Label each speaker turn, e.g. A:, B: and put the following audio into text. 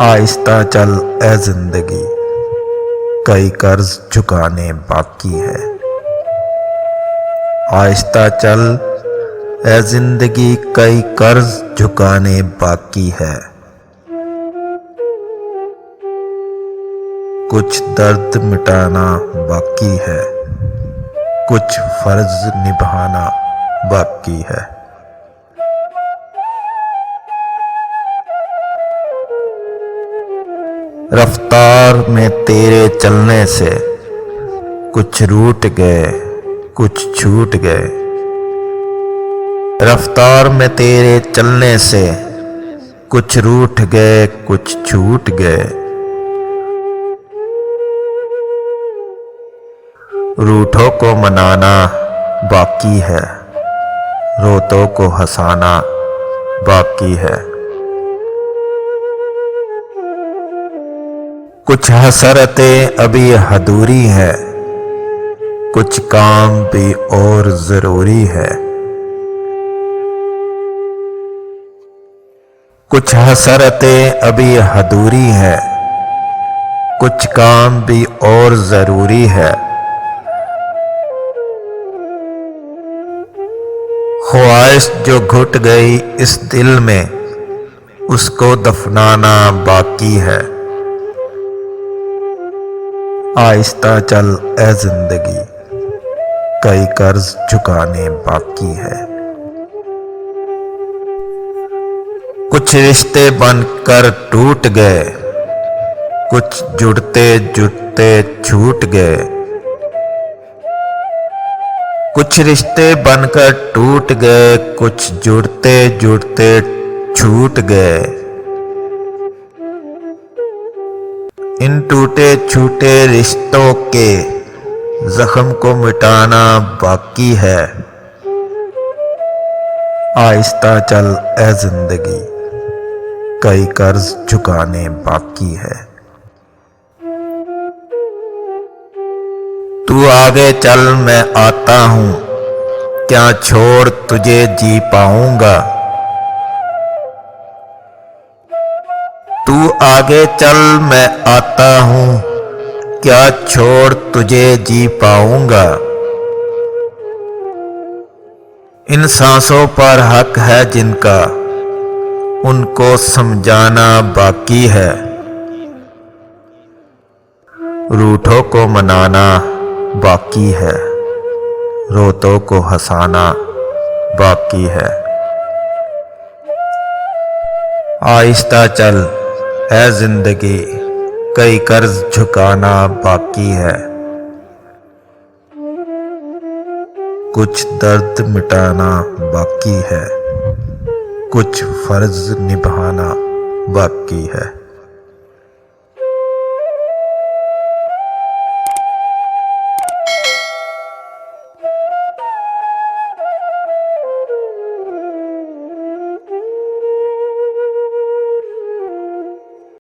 A: आहिस्ता चल ए जिंदगी, कई कर्ज झुकाने बाकी है। आहिस्ता चल ए जिंदगी, कई कर्ज झुकाने बाकी है। कुछ दर्द मिटाना बाकी है, कुछ फर्ज निभाना बाकी है। रफ्तार में तेरे चलने से कुछ रूठ गए, कुछ छूट गए। रफ्तार में तेरे चलने से कुछ रूठ गए, कुछ छूट गए। रूठों को मनाना बाकी है, रोतों को हंसाना बाकी है। कुछ हसरतें अभी अधूरी है, कुछ काम भी और जरूरी है। कुछ हसरतें अभी अधूरी है, कुछ काम भी और जरूरी है। ख्वाहिश जो घुट गई इस दिल में, उसको दफनाना बाकी है। आहिस्ता चल ए जिंदगी, कई कर्ज झुकाने बाकी है। कुछ रिश्ते बनकर टूट गए, कुछ जुड़ते जुड़ते छूट गए। कुछ रिश्ते बनकर टूट गए, कुछ जुड़ते जुड़ते छूट गए। इन टूटे छूटे रिश्तों के जख्म को मिटाना बाकी है। आहिस्ता चल ए जिंदगी, कई कर्ज झुकाने बाकी है। तू आगे चल मैं आता हूं, क्या छोड़ तुझे जी पाऊंगा। तू आगे चल मैं आता हूं, क्या छोड़ तुझे जी पाऊंगा। इन सांसों पर हक है जिनका, उनको समझाना बाकी है। रूठों को मनाना बाकी है, रोतों को हंसाना बाकी है। आहिस्ता चल है जिंदगी, कई कर्ज झुकाना बाकी है। कुछ दर्द मिटाना बाकी है, कुछ फर्ज निभाना बाकी है।